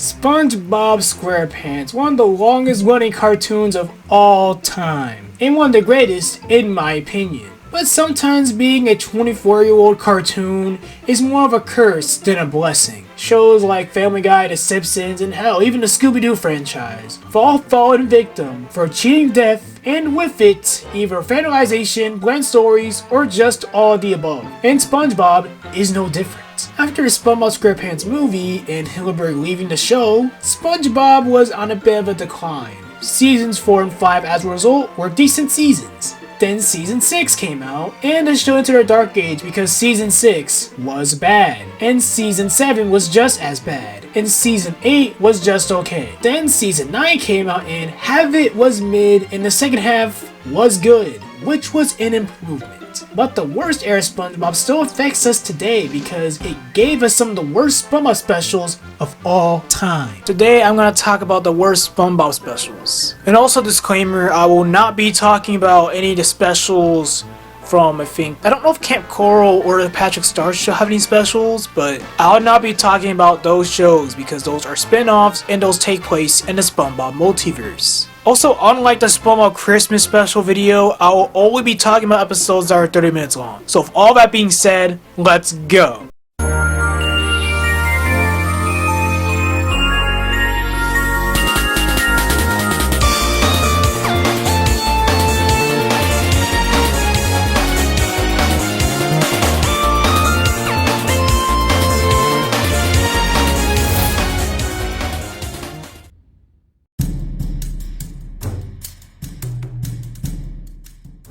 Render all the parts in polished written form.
SpongeBob SquarePants, one of the longest running cartoons of all time, and one of the greatest in my opinion. But sometimes being a 24-year-old cartoon is more of a curse than a blessing. Shows like Family Guy, The Simpsons, and hell, even the Scooby-Doo franchise have all fallen victim for cheating death, and with it, either fantasization, bland stories, or just all of the above. And SpongeBob is no different. After the SpongeBob SquarePants movie and Hillenburg leaving the show, SpongeBob was on a bit of a decline. Seasons 4 and 5 as a result were decent seasons. Then season 6 came out, and the show entered a dark age because season 6 was bad, and season 7 was just as bad, and season 8 was just okay. Then season 9 came out and half it was mid and the second half was good, which was an improvement. But the worst era of SpongeBob still affects us today because it gave us some of the worst SpongeBob specials of all time. Today I'm going to talk about the worst SpongeBob specials. And also disclaimer, I will not be talking about any of the specials from, I don't know if Camp Coral or the Patrick Star Show have any specials, but I'll not be talking about those shows because those are spin-offs and those take place in the SpongeBob multiverse. Also, unlike the SpongeBob Christmas special video, I will only be talking about episodes that are 30 minutes long. So with all that being said, let's go!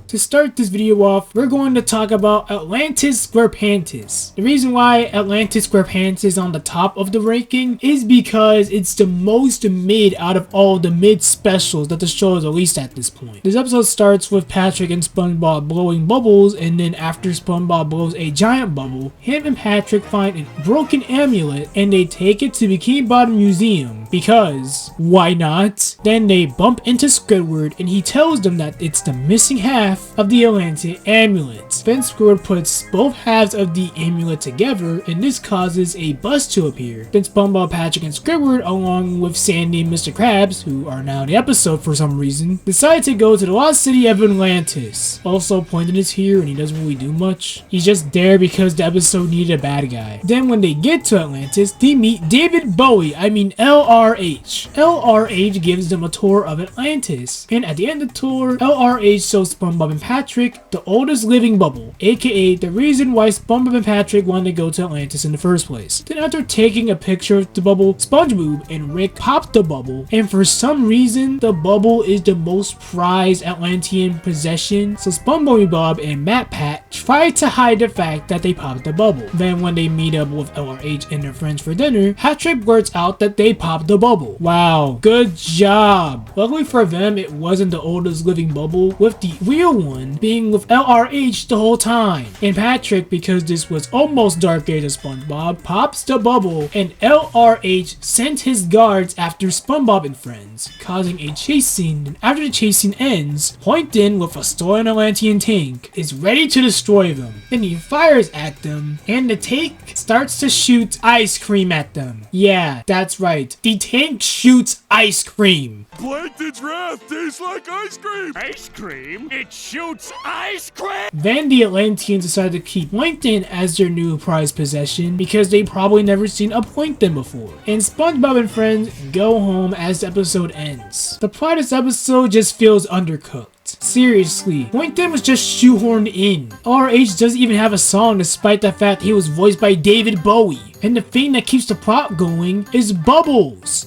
To start this video off, we're going to talk about Atlantis Squarepantis. The reason why Atlantis Squarepantis is on the top of the ranking is because it's the most mid out of all the mid specials that the show has released at this point. This episode starts with Patrick and SpongeBob blowing bubbles, and then after SpongeBob blows a giant bubble, him and Patrick find a broken amulet and they take it to Bikini Bottom Museum because why not? Then they bump into Squidward and he tells them that it's the missing half of the Atlantis amulet. Then Squidward puts both halves of the amulet together and this causes a bust to appear. Then SpongeBob, Patrick, and Squidward, along with Sandy and mr.krabs, who are now in the episode for some reason, decide to go to the lost city of Atlantis. Also, Pointon is here and he doesn't really do much. He's just there because the episode needed a bad guy. Then when they get to Atlantis, they meet David Bowie, LRH. LRH gives them a tour of Atlantis. And at the end of the tour, LRH shows SpongeBob and Patrick the oldest living bubble, aka the reason why SpongeBob and Patrick wanted to go to Atlantis in the first place. Then after taking a picture of the bubble, SpongeBob and Rick popped the bubble, and for some reason the bubble is the most prized Atlantean possession, so SpongeBob and Matt Pat try to hide the fact that they popped the bubble. Then when they meet up with LRH and their friends for dinner, Patrick blurts out that they popped the bubble. Wow, good job. Luckily for them, it wasn't the oldest living bubble, with the real one being with LRH the whole time. And Patrick, because this was almost Dark Age of SpongeBob, pops the bubble and LRH sent his guards after SpongeBob and friends, causing a chase scene. And after the chase scene ends, Pointon, with a stolen Atlantean tank, is ready to destroy them. Then he fires at them and the tank starts to shoot ice cream at them. Yeah, that's right. The tank shoots ice cream. Plankton's wrath tastes like ice cream! Ice cream? It shoots ice cream! Then the Atlanteans decide to keep Plankton as their new prized possession because they probably never seen a Plankton before. And SpongeBob and friends go home as the episode ends. The plot of this episode just feels undercooked. Seriously, Plankton was just shoehorned in. LRH doesn't even have a song despite the fact he was voiced by David Bowie. And the thing that keeps the plot going is Bubbles.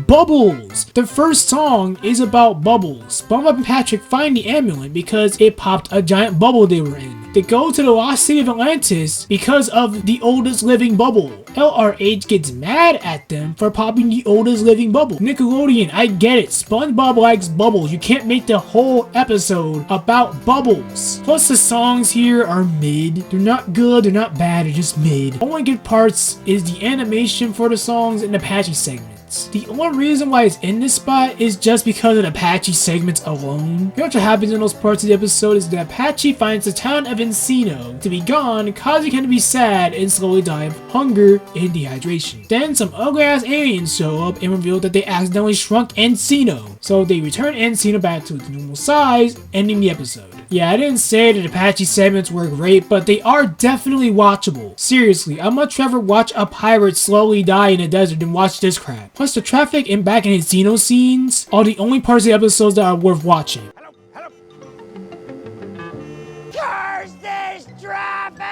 Bubbles! The first song is about bubbles. SpongeBob and Patrick find the amulet because it popped a giant bubble they were in. They go to the lost city of Atlantis because of the oldest living bubble. LRH gets mad at them for popping the oldest living bubble. Nickelodeon, I get it. SpongeBob likes bubbles. You can't make the whole episode about bubbles. Plus the songs here are mid. They're not good, they're not bad, they're just mid. Only good parts is the animation for the songs and the Patrick segment. segments. The only reason why it's in this spot is just because of the Apache segments alone. What happens in those parts of the episode is that Apache finds the town of Encino to be gone, causing him to be sad and slowly die of hunger and dehydration. Then some ugly ass aliens show up and reveal that they accidentally shrunk Encino, so they return Encino back to its normal size, ending the episode. Yeah, I didn't say that Apache segments were great, but they are definitely watchable. Seriously, I'd much rather watch a pirate slowly die in the desert than watch this crap. Plus the traffic and back in Encino scenes are the only parts of the episodes that are worth watching. Hello. Curse this traffic!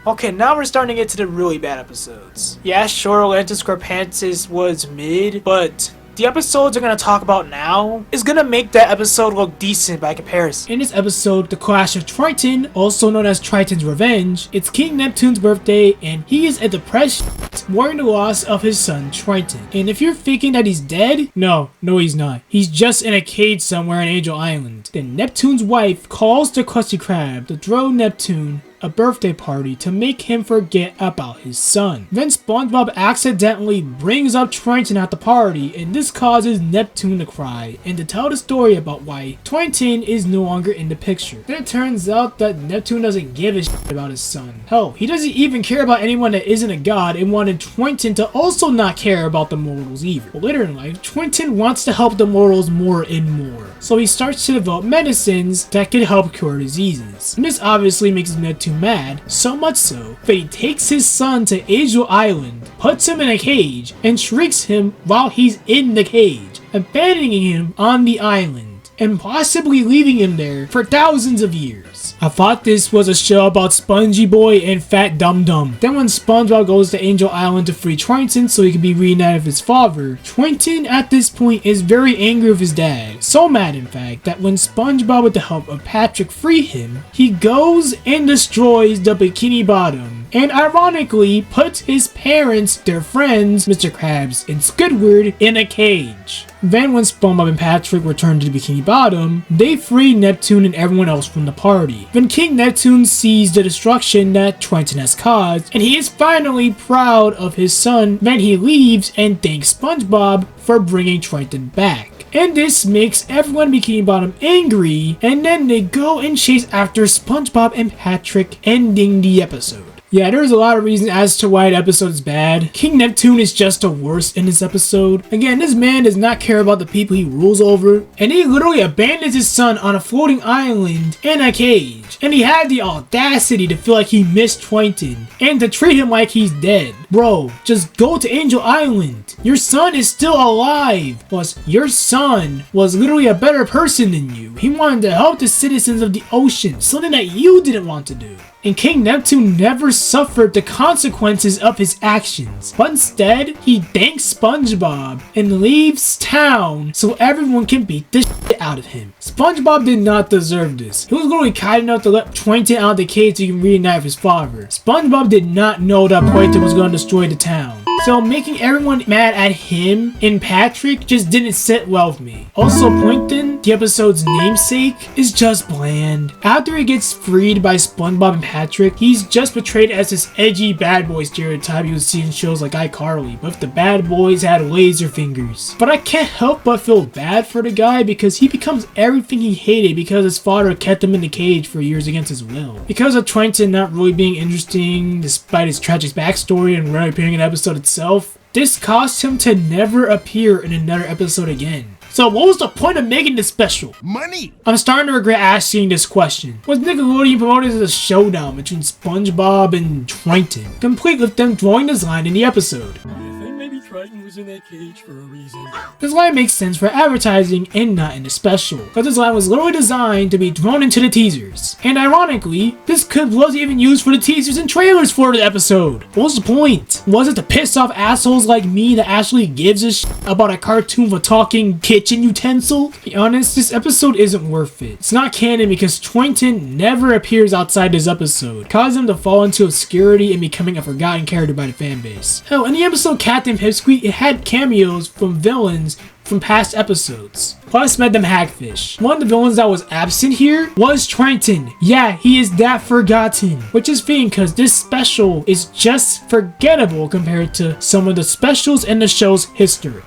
Okay, now we're starting to get to the really bad episodes. Yeah, sure, Atlantis Squarepantis was mid, but the episodes we're going to talk about now is going to make that episode look decent by comparison. In this episode, the Clash of Triton, also known as Triton's Revenge, it's King Neptune's birthday and he is a depressed mourning the loss of his son Triton. And if you're thinking that he's dead, no he's not. He's just in a cage somewhere on Angel Island. Then Neptune's wife calls the Krusty Krab to throw Neptune a birthday party to make him forget about his son. Then SpongeBob accidentally brings up Triton at the party, and this causes Neptune to cry and to tell the story about why Triton is no longer in the picture. Then it turns out that Neptune doesn't give a shit about his son. Hell, he doesn't even care about anyone that isn't a god and wanted Triton to also not care about the mortals either. But later in life, Triton wants to help the mortals more and more, so he starts to develop medicines that can help cure diseases. And this obviously makes Neptune mad, so much so that he takes his son to Angel Island, puts him in a cage, and shrieks him while he's in the cage, abandoning him on the island, and possibly leaving him there for thousands of years. I thought this was a show about Spongy Boy and Fat Dum Dum. Then when SpongeBob goes to Angel Island to free Triton so he can be reunited with his father, Triton at this point is very angry with his dad. So mad in fact that when SpongeBob with the help of Patrick free him, he goes and destroys the Bikini Bottom. And ironically puts his parents, their friends, Mr. Krabs and Squidward, in a cage. Then when SpongeBob and Patrick return to the Bikini Bottom, they free Neptune and everyone else from the party. Then King Neptune sees the destruction that Triton has caused, and he is finally proud of his son. Then he leaves and thanks SpongeBob for bringing Triton back. And this makes everyone in Bikini Bottom angry, and then they go and chase after SpongeBob and Patrick, ending the episode. Yeah, there's a lot of reasons as to why the episode is bad. King Neptune is just the worst in this episode. Again, this man does not care about the people he rules over, and he literally abandons his son on a floating island in a cage. And he had the audacity to feel like he missed Triton and to treat him like he's dead. Bro, just go to Angel Island. Your son is still alive. Plus, your son was literally a better person than you. He wanted to help the citizens of the ocean, something that you didn't want to do. And King Neptune never suffered the consequences of his actions, but instead, he thanks SpongeBob and leaves town so everyone can beat the shit out of him. SpongeBob did not deserve this. He was literally kind enough to let Triton out of the cage so he can reunite with his father. SpongeBob did not know that Triton was going to destroy the town, so making everyone mad at him and Patrick just didn't sit well with me. Also, Triton, the episode's namesake, is just bland. After he gets freed by SpongeBob and Patrick, he's just portrayed as this edgy bad boy stereotype you would see in shows like iCarly, but if the bad boys had laser fingers. But I can't help but feel bad for the guy because he becomes everything he hated because his father kept him in the cage for years against his will. Because of Triton not really being interesting despite his tragic backstory and rarely appearing in the episode itself, this caused him to never appear in another episode again. So what was the point of making this special? Money! I'm starting to regret asking this question. Was Nickelodeon promoted as a showdown between SpongeBob and Triton, complete with them drawing this line in the episode? I think maybe Triton was in that cage for a reason. This line makes sense for advertising and not in the special, because this line was literally designed to be thrown into the teasers. And ironically, this clip was even used for the teasers and trailers for the episode. What was the point? Was it to piss off assholes like me that actually gives a shit about a cartoon for talking kitchen utensil? To be honest, this episode isn't worth it. It's not canon because Triton never appears outside this episode, causing him to fall into obscurity and becoming a forgotten character by the fanbase. Hell, in the episode Captain Pipsqueak, it had cameos from villains from past episodes, plus met them hagfish. One of the villains that was absent here was Triton. Yeah, he is that forgotten, which is fitting because this special is just forgettable compared to some of the specials in the show's history.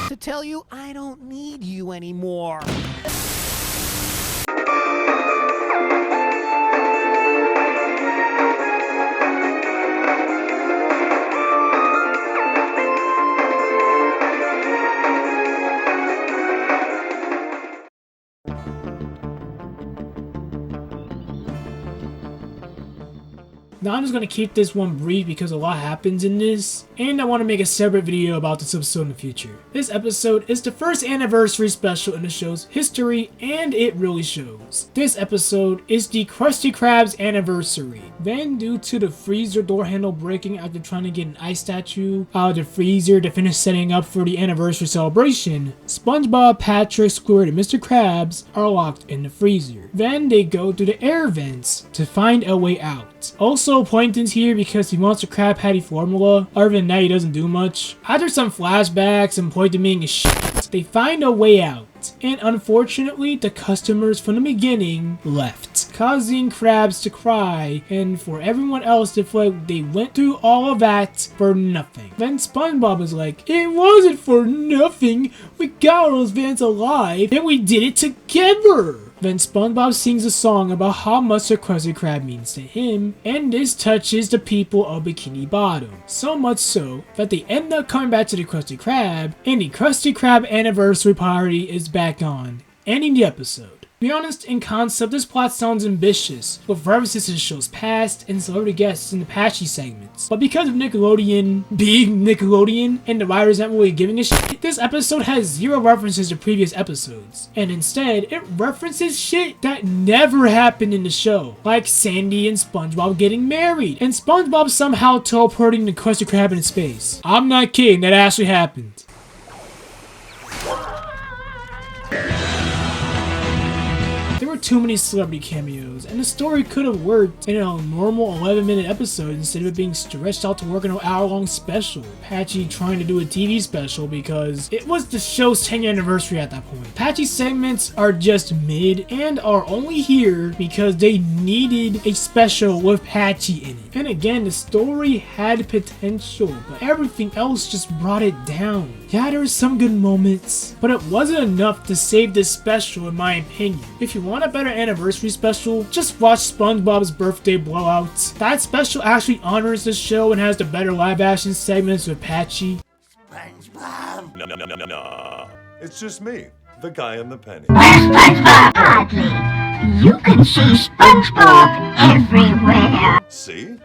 To tell you I don't need you anymore. Now I'm just going to keep this one brief because a lot happens in this, and I want to make a separate video about this episode in the future. This episode is the first anniversary special in the show's history, and it really shows. This episode is the Krusty Krab's anniversary. Then, due to the freezer door handle breaking after trying to get an ice statue out of the freezer to finish setting up for the anniversary celebration, SpongeBob, Patrick, Squid, and Mr. Krabs are locked in the freezer. Then they go through the air vents to find a way out. Also, Plankton's here because he wants a Krab Patty formula. Other than that, he doesn't do much. After some flashbacks and Plankton being a shit, they find a way out. And unfortunately, the customers from the beginning left, causing Krabs to cry and for everyone else to feel like they went through all of that for nothing. Then SpongeBob is like, it wasn't for nothing. We got all those vans alive and we did it together. Then SpongeBob sings a song about how much the Krusty Krab means to him, and this touches the people of Bikini Bottom. So much so that they end up coming back to the Krusty Krab, and the Krusty Krab anniversary party is back on, ending the episode. To be honest, in concept, this plot sounds ambitious, with references to the show's past and celebrity guests in the patchy segments. But because of Nickelodeon being Nickelodeon and the writers not really giving a shit, this episode has zero references to previous episodes. And instead, it references shit that never happened in the show, like Sandy and SpongeBob getting married, and SpongeBob somehow teleporting the Krusty Krab in space. I'm not kidding, that actually happened. There were too many celebrity cameos, and the story could have worked in a normal 11-minute episode instead of it being stretched out to work in an hour-long special. Patchy trying to do a TV special because it was the show's 10th anniversary at that point. Patchy segments are just mid and are only here because they needed a special with Patchy in it. And again, the story had potential, but everything else just brought it down. Yeah, there were some good moments, but it wasn't enough to save this special in my opinion. If you want a better anniversary special, just watch SpongeBob's Birthday Blowout. That special actually honors the show and has the better live action segments with Patchy. SpongeBob! No. It's just me, the guy in the penny. SpongeBob Oddly. You can see SpongeBob everywhere. See?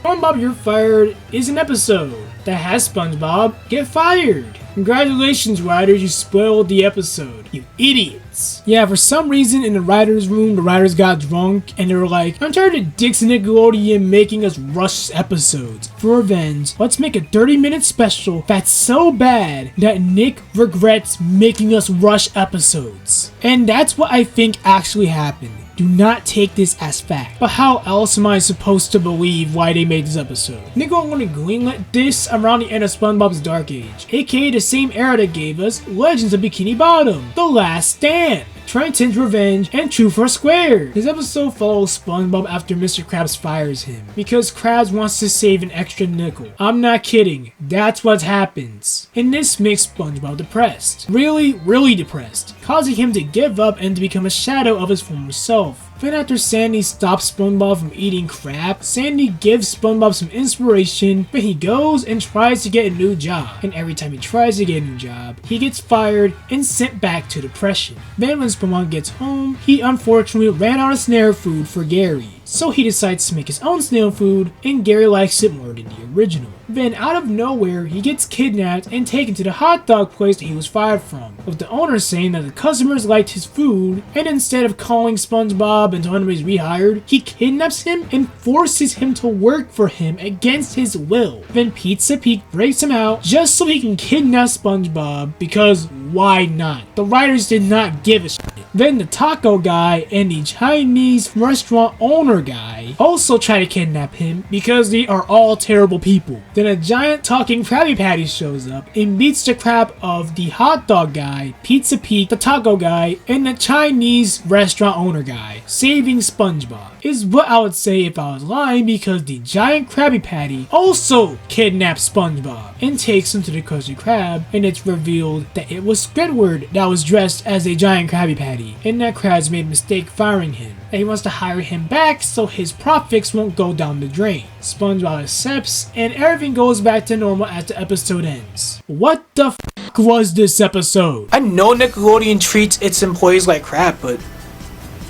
SpongeBob You're Fired is an episode that has SpongeBob get fired. Congratulations, writers, you spoiled the episode. You idiots. Yeah, for some reason in the writers' room, the writers got drunk and they were like, I'm tired of Dix and Nickelodeon making us rush episodes. For revenge, let's make a 30-minute special that's so bad that Nick regrets making us rush episodes. And that's what I think actually happened. Do not take this as fact. But how else am I supposed to believe why they made this episode? Nickelodeon greenlit this around the end of SpongeBob's Dark Age, aka the same era that gave us Legends of Bikini Bottom, The Last Stand, Triton's Revenge, and True for Square. This episode follows SpongeBob after Mr. Krabs fires him because Krabs wants to save an extra nickel. I'm not kidding, that's what happens. And this makes SpongeBob depressed. Really depressed, causing him to give up and to become a shadow of his former self. Then after Sandy stops SpongeBob from eating crab, Sandy gives SpongeBob some inspiration, but he goes and tries to get a new job. And every time he tries to get a new job, he gets fired and sent back to depression. Then when SpongeBob gets home, he unfortunately ran out of snail food for Gary. So he decides to make his own snail food, and Gary likes it more than the original. Then out of nowhere, he gets kidnapped and taken to the hot dog place that he was fired from, with the owner saying that the customers liked his food, and instead of calling SpongeBob and telling him he's rehired, he kidnaps him and forces him to work for him against his will. Then Pizza Pete breaks him out just so he can kidnap SpongeBob, because why not? The writers did not give a shit. Then the taco guy and the Chinese restaurant owner guy also try to kidnap him because they are all terrible people. Then a giant talking Krabby Patty shows up and beats the crap of the hot dog guy, Pizza Pete, the taco guy, and the Chinese restaurant owner guy, saving SpongeBob. Is what I would say if I was lying, because the giant Krabby Patty also kidnaps SpongeBob and takes him to the Krusty Krab, and it's revealed that it was Squidward that was dressed as a giant Krabby Patty, and that Krabs made a mistake firing him, and he wants to hire him back so his profits won't go down the drain. SpongeBob accepts, and everything goes back to normal as the episode ends. What the f*** was this episode? I know Nickelodeon treats its employees like crap, but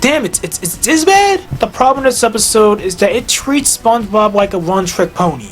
damn, it's this bad? The problem with this episode is that it treats SpongeBob like a one-trick pony.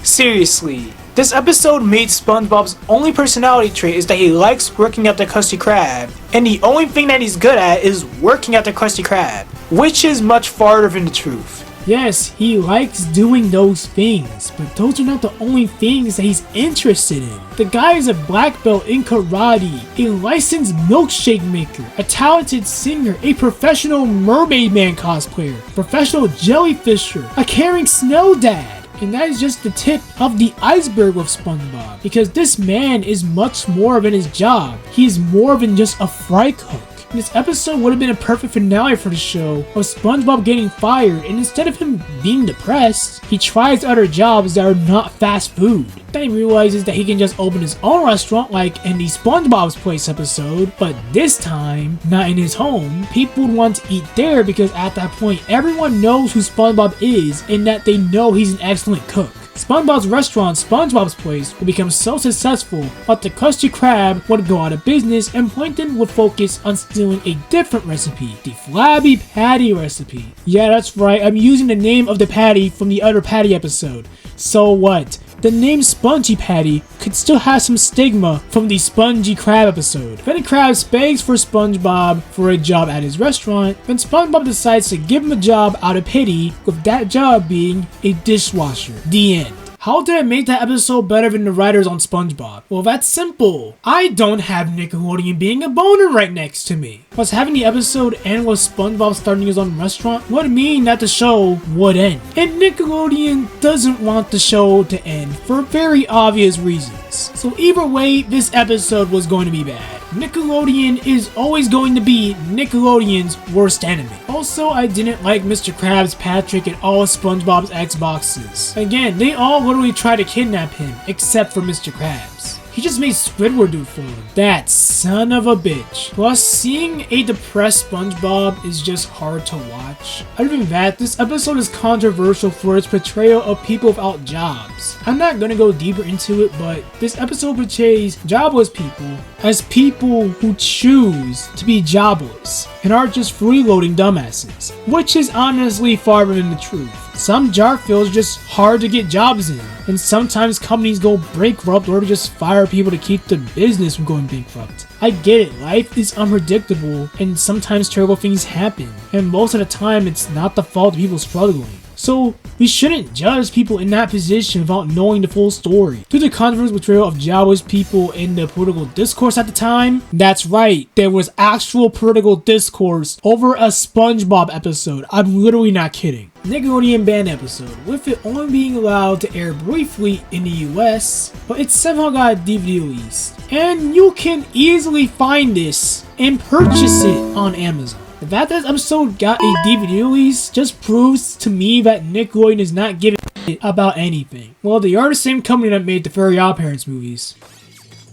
Seriously, this episode made SpongeBob's only personality trait is that he likes working at the Krusty Krab, and the only thing that he's good at is working at the Krusty Krab, which is much farther from the truth. Yes, he likes doing those things, but those are not the only things that he's interested in. The guy is a black belt in karate, a licensed milkshake maker, a talented singer, a professional mermaid man cosplayer, professional jellyfisher, a caring snow dad. And that is just the tip of the iceberg with SpongeBob, because this man is much more than his job. He is more than just a fry cook. This episode would have been a perfect finale for the show of SpongeBob getting fired, and instead of him being depressed, he tries other jobs that are not fast food. Then he realizes that he can just open his own restaurant like in the SpongeBob's Place episode, but this time, not in his home. People would want to eat there because at that point, everyone knows who SpongeBob is and that they know he's an excellent cook. SpongeBob's restaurant, SpongeBob's Place, would become so successful, but the Krusty Krab would go out of business, and Plankton would focus on stealing a different recipe, the Flabby Patty recipe. Yeah, that's right, I'm using the name of the patty from the other Patty episode. So what? The name Spongy Patty could still have some stigma from the Spongy Krab episode. Then Krabs begs for SpongeBob for a job at his restaurant, then SpongeBob decides to give him a job out of pity, with that job being a dishwasher. The end. How did I make that episode better than the writers on SpongeBob? Well, that's simple. I don't have Nickelodeon being a boner right next to me. Plus, having the episode end with SpongeBob starting his own restaurant would mean that the show would end. And Nickelodeon doesn't want the show to end for very obvious reasons. So either way, this episode was going to be bad. Nickelodeon is always going to be Nickelodeon's worst enemy. Also, I didn't like Mr. Krabs, Patrick, and all of SpongeBob's Xboxes. Again, they all literally try to kidnap him, except for Mr. Krabs. He just made Squidward do it for him. That son of a bitch. Plus, seeing a depressed SpongeBob is just hard to watch. Other than that, this episode is controversial for its portrayal of people without jobs. I'm not gonna go deeper into it, but this episode portrays jobless people as people who choose to be jobless and are just freeloading dumbasses, which is honestly far from the truth. Some job fields are just hard to get jobs in, and sometimes companies go bankrupt or just fire people to keep the business from going bankrupt. I get it, life is unpredictable and sometimes terrible things happen, and most of the time it's not the fault of people struggling. So, we shouldn't judge people in that position without knowing the full story. Due to the controversial portrayal of jobless people in the political discourse at the time, that's right, there was actual political discourse over a SpongeBob episode. I'm literally not kidding. Nickelodeon banned episode, with it only being allowed to air briefly in the US, but it somehow got a DVD release. And you can easily find this and purchase it on Amazon. The fact that this episode got a DVD release just proves to me that Nickelodeon is not giving a shit about anything. Well, they are the same company that made the Fairy Godparents movies.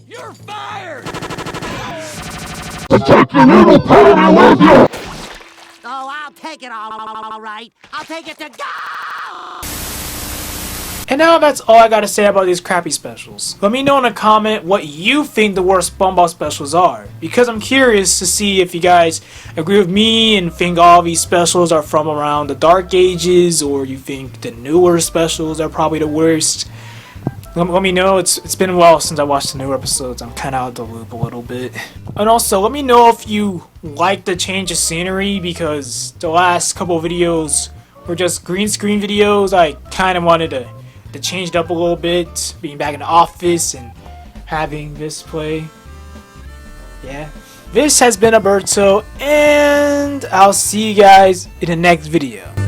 You're fired! Take your little pony with you! Oh, I'll take it all right. I'll take it to go! And now that's all I gotta say about these crappy specials. Let me know in a comment what you think the worst SpongeBob specials are, because I'm curious to see if you guys agree with me and think all these specials are from around the Dark Ages, or you think the newer specials are probably the worst. Let me know. It's been a while since I watched the newer episodes. I'm kind of out of the loop a little bit. And also, let me know if you like the change of scenery, because the last couple of videos were just green screen videos. I kind of wanted to change it up a little bit, being back in the office and having this play. Yeah. This has been Alberto, and I'll see you guys in the next video.